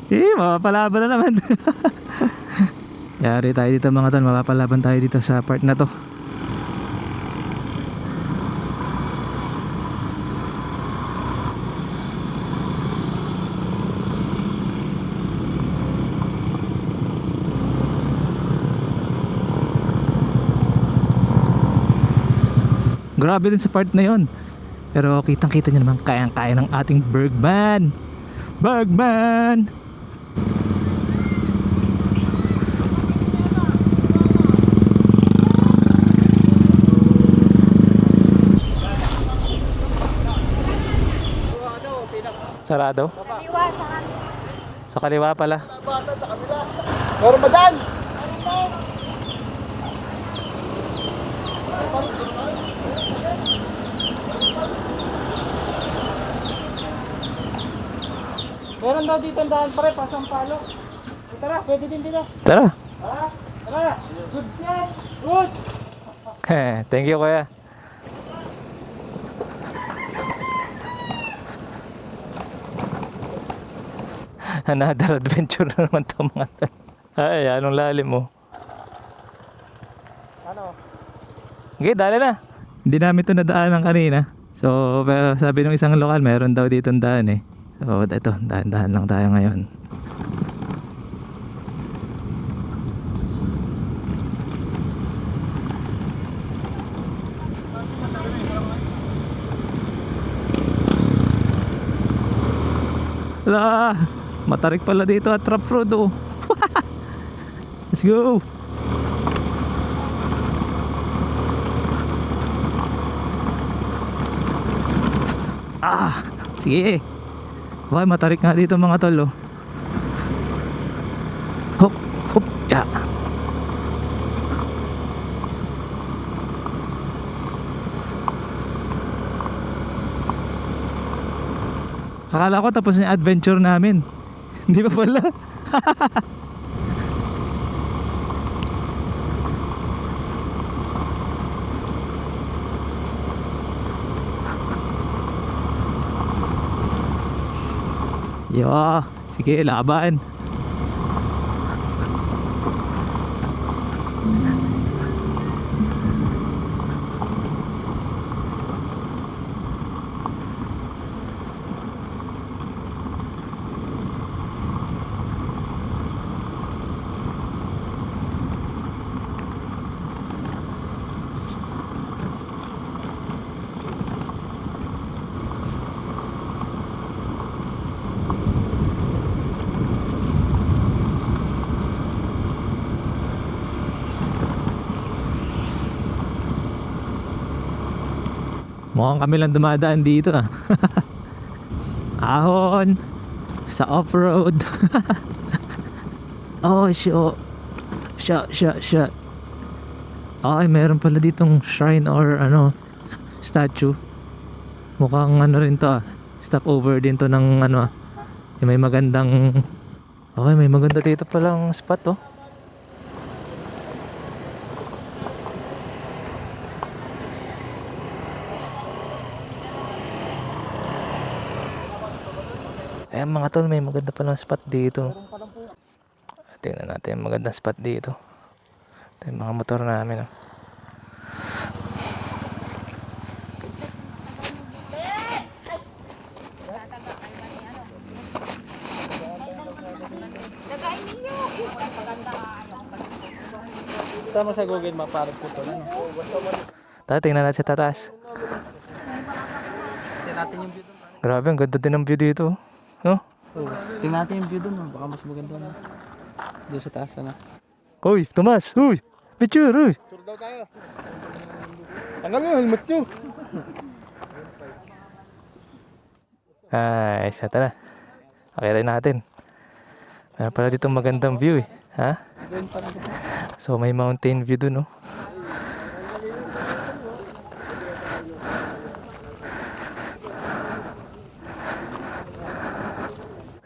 Mapapalaban na naman. Yari tayo dito mga tol, mapapalaban tayo dito sa part na to. Grabe din sa part na yon. Pero kitang kita nyo naman, kayang kaya ng ating Bergman. Bergman! Sarado? Kaliwa sa Sa kaliwa pala. Meron ba dyan? Meron daw dito ang daan pare, Pasampalo. Tara, pwede din dito. Tara. Tara, good yan. Good. Thank you kuya. Another adventure na naman to mga tol. Ay, anong lalim mo? Ano? Okay, dali na. Hindi namin ito nadaanan kanina. So, sabi ng isang lokal, meron daw dito daan eh. So, ito, dahan-dahan lang tayo ngayon. Wala, matarik pala dito at trap road oh. Let's go. Sige. Why matarik nga dito mga tol oh. Hop, hop, ya. Akala ko tapos yung adventure namin. Hindi pa pala. Yo, sige, laban. Mukhang kami lang dumadaan dito ah. Ahon sa off-road. Oh shit. Shot. Ay, meron pala ditong shrine or ano, statue. Mukhang ano rin to ah. Stop over din to ng ano ah. May magandang. Okay, may maganda dito palang spot oh. Ayan mga tol, may maganda palang spot dito. Tingnan natin yung magandang spot dito. Ito yung mga motor namin oh. Tama sa Google Map para po ito. Tingnan natin sa tatas. Tingnan natin yung view doon. Grabe, ang ganda din ng view dito. No? Tingnan natin yung view doon. Baka mas maganda na. Doon sa taas na. Uy, Tomas! Uy! Picture! Uy! Picture daw tayo. Tanggal mo yung helmet nyo. Ay, isa na. Pakita natin. Meron pala dito magandang view eh. Ha? So may mountain view dun oh.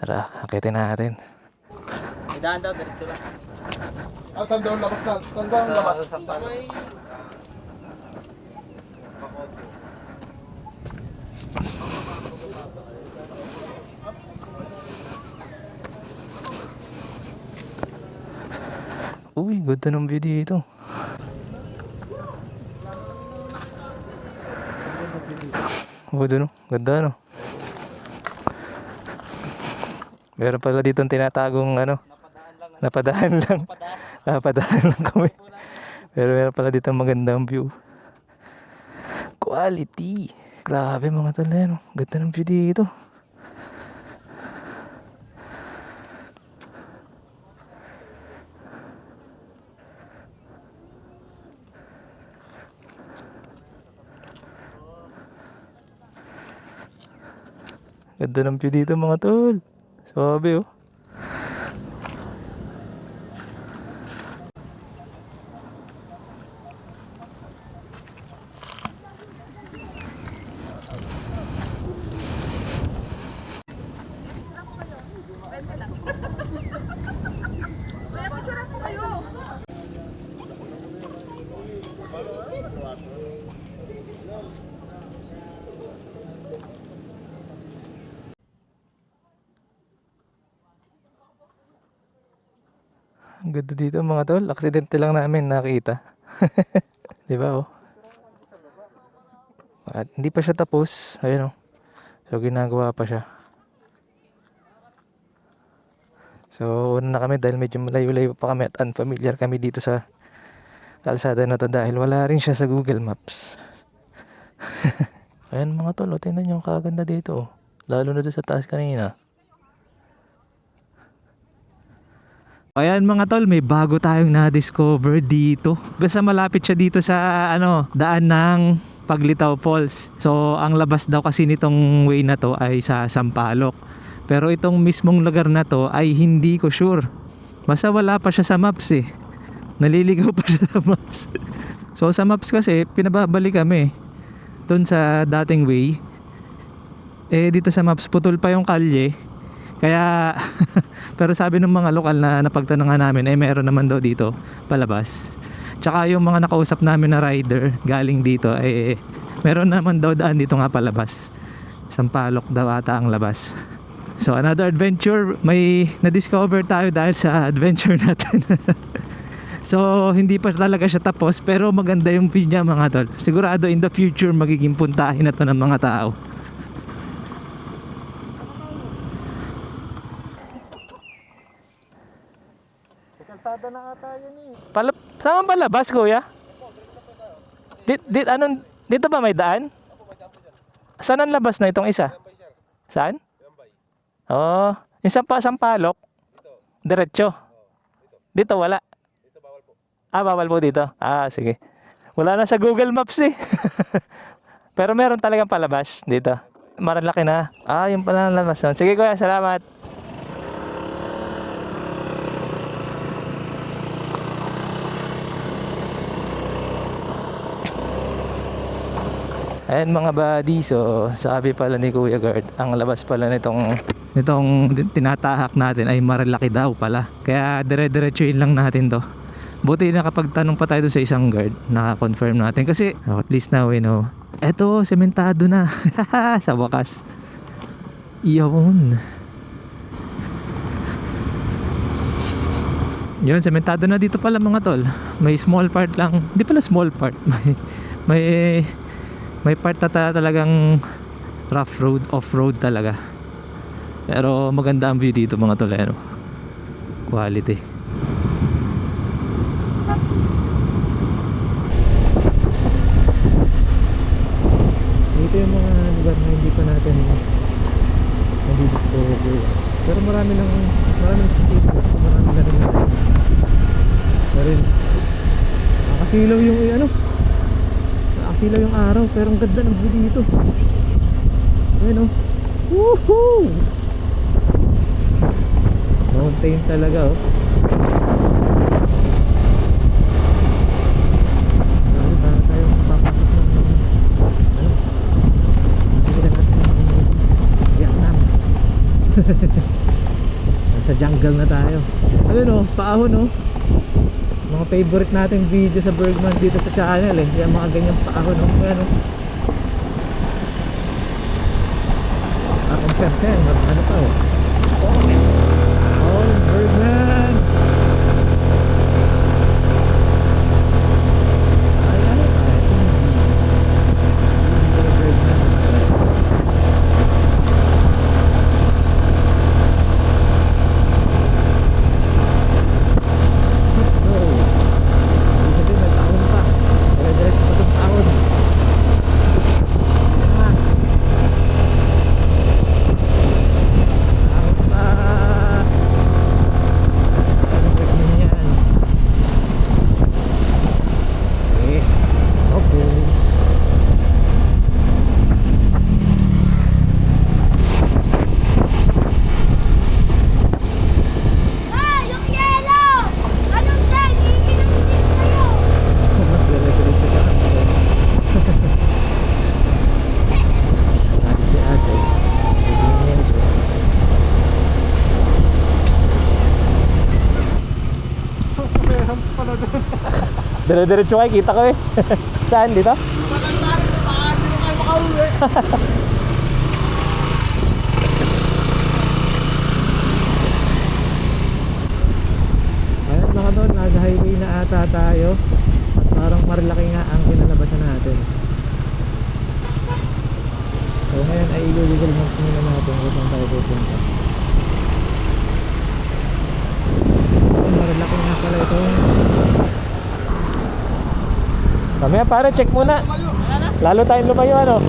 Tara, akitin natin. Idaan daw, diretso lang. Saan daw labas na? Saan daw labas? Uy, ganda ng view dito. Oh, doon, oh. Ganda, no? Meron pala dito tinatagong ano, napadaan lang. Napadaan lang kami. Pero meron pala dito magandang view. Quality. Grabe mga tol, no? Ganda ng view dito. Ganda ng view dito mga tol. Sabi oh. Ang ganda dito mga tol. Aksidente lang namin nakita. Di ba oh? At hindi pa siya tapos. Ayun oh. So ginagawa pa siya. So una na kami dahil medyo malayo-layo pa kami at unfamiliar kami dito sa kalsada na to dahil wala rin siya sa Google Maps. Ayan mga tol, oh, tingnan nyo kaganda dito. Lalo na doon sa taas kanina. Ayan mga tol, may bago tayong na-discover dito. Basta malapit siya dito sa daan ng Paglitaw Falls. So ang labas daw kasi nitong way na to ay sa Sampaloc. Pero itong mismong lugar na to ay hindi ko sure. Basta wala pa siya sa maps eh. Naliligaw pa siya sa maps. So sa maps kasi pinababalik kami doon sa dating way. Eh dito sa maps putol pa yung kalye. Kaya pero sabi ng mga lokal na napagtanungan namin eh meron naman daw dito palabas. Tsaka yung mga nakausap namin na rider galing dito eh meron naman daw daan dito nga palabas. Sampaloc daw ata ang labas. So another adventure, may na-discover tayo dahil sa adventure natin. So hindi pa talaga siya tapos pero maganda yung view niya mga tol. Sigurado in the future magiging puntahin na to ng mga tao. Kalsada na ata yun eh. Saan palabas kuya? Dito ba may daan? Saan ang labas na itong isa? Saan? Oh, yung Sampaloc? Diretso? Dito wala? Ah, bawal po dito. Ah, sige. Wala na sa Google Maps eh. Pero meron talagang palabas dito. Malalaki na. Ah, yung pala ang labas. Sige kuya, salamat. Ayan mga buddy, so sabi pala ni Kuya Guard, ang labas pala nitong tinatahak natin ay Marilaki daw pala. Kaya dire-diretsuin lang natin to. Buti nakapagtanong pa tayo sa isang guard, naka-confirm natin kasi at least now we know. Eto, sementado na. Sa wakas. Yun. Yun, sementado na dito pala mga tol. May small part lang. Hindi pala small part. May part na talagang rough road, off-road talaga. Pero maganda ang view dito mga tol, ano. Quality. Dito yung mga lugar na hindi pa natin nadi-discover. Pero marami sisip. Marami na rin natin. Nakasilaw yung nakasilaw yung araw. Pero ang ganda ng view dito. Ayan o. Woohoo! Mountain talaga oh. Para tayo papasok ng hindi natin sa Vietnam. Nasa jungle na tayo. Ayun oh, paahon oh. Mga favorite nating video sa Bergman dito sa channel eh. Yan mga ganyang paahon oh. Ayan oh. Akong persen, ano pa oh. Oh, Bergman. Dire-diretso kayo, kita ko eh. Saan? Dito? Matandaan ko, baka hindi mo kayo makauwi. Ayan mga tol, nasa highway na ata tayo. At parang marilaki nga ang kinalabasan natin. So ngayon ay i-google maps muna natin kung saan tayo pupunta. Marilaki nga pala ito. Mamaya pare, check muna. Lalo tayong lumayo ano.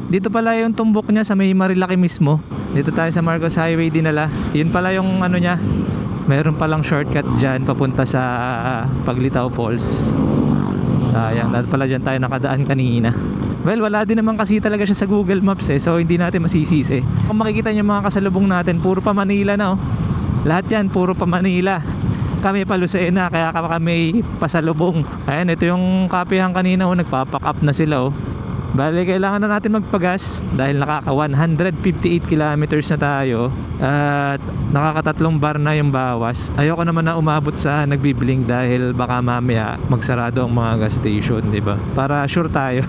Dito pala yung tumbok niya sa may Marilaki mismo. Dito tayo sa Marcos Highway dinala. Yun pala yung ano niya. Meron palang shortcut dyan papunta sa Paglitaw Falls. Sayang, dahil pala dyan tayo nakadaan kanina. Well, wala din naman kasi talaga siya sa Google Maps eh. So hindi natin masisisi. Kung makikita niyo mga kasalubong natin, puro pa Manila na oh. Lahat yan, puro pa Manila. Kami pa Lucena, kaya kami pasalubong. Ayan, ito yung kapihan kanina oh, nagpapack up na sila oh. Bale, kailangan na natin magpagas dahil nakaka 158 kilometers na tayo at nakakatatlong bar na yung bawas. Ayoko naman na umabot sa nagbibiling dahil baka mamaya magsarado ang mga gas station, di ba? Para sure tayo.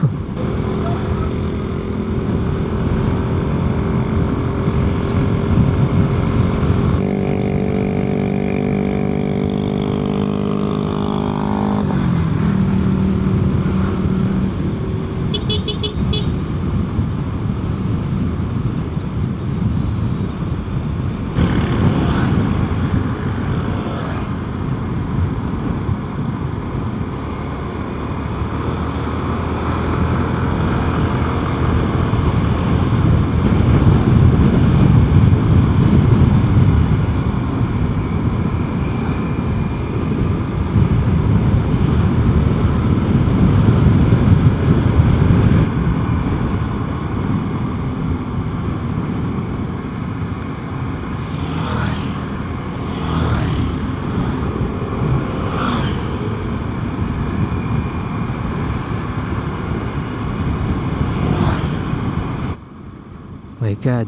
My God,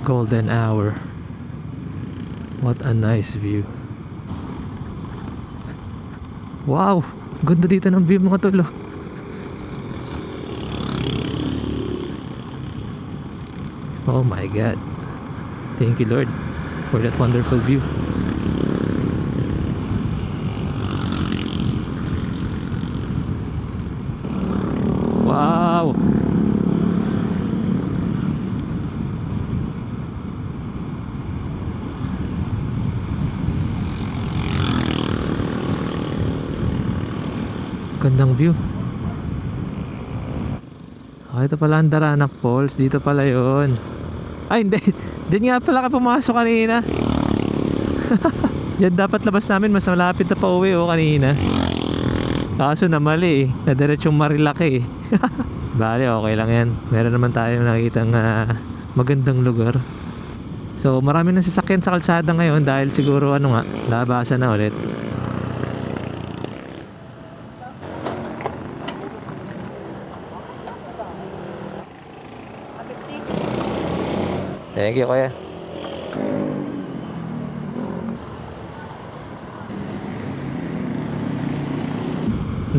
golden hour. What a nice view. Wow, ganda dito ng view mga tol. Oh my God, thank you Lord for that wonderful view. Wow. Gandang view. Ito pala ang Daranac Falls. Dito pala yun. Ay hindi. Diyan nga pala ka pumasok kanina. Diyan dapat labas namin. Mas malapit na pa uwi kanina. Kaso na mali eh. Nadiretsong Marilaki eh. Bale okay lang yan. Meron naman tayo nakikitang magandang lugar. So marami na sasakyan sa kalsada ngayon. Dahil siguro ano nga, labasan na ulit. Thank you, kuya.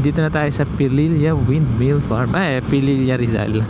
Dito na tayo sa Pililla Windmill Farm. Pililla Rizal.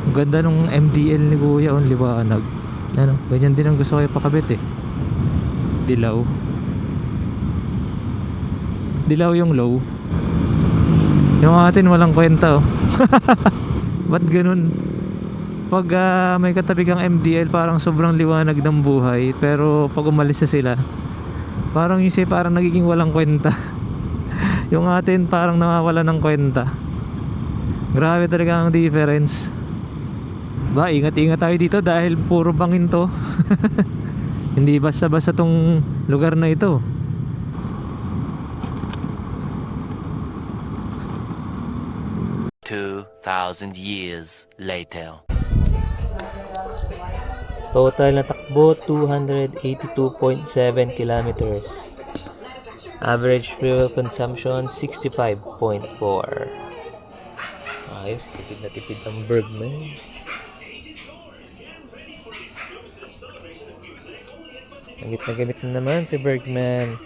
Ang ganda nung MDL ni Kuya, ang liwanag. Ano, ganyan din ang gusto ko ipakabit eh. Dilaw. Dilaw yung low. Yung atin walang kwenta oh. Ba't ganun? Pag may katabi kang MDL, parang sobrang liwanag ng buhay. Pero pag umalis na sila, parang yung parang nagiging walang kwenta. Yung atin parang nawawala ng kwenta. Grabe talaga ang difference. Ba, ingat-ingat tayo dito dahil puro bangin to. Hindi basta-basta tong lugar na ito. "2,000 years later." Total na takbo 282.7 kilometers. Average fuel consumption 65.4. Ayos, tipid na tipid ang Bergman. Gamit na naman si Bergman.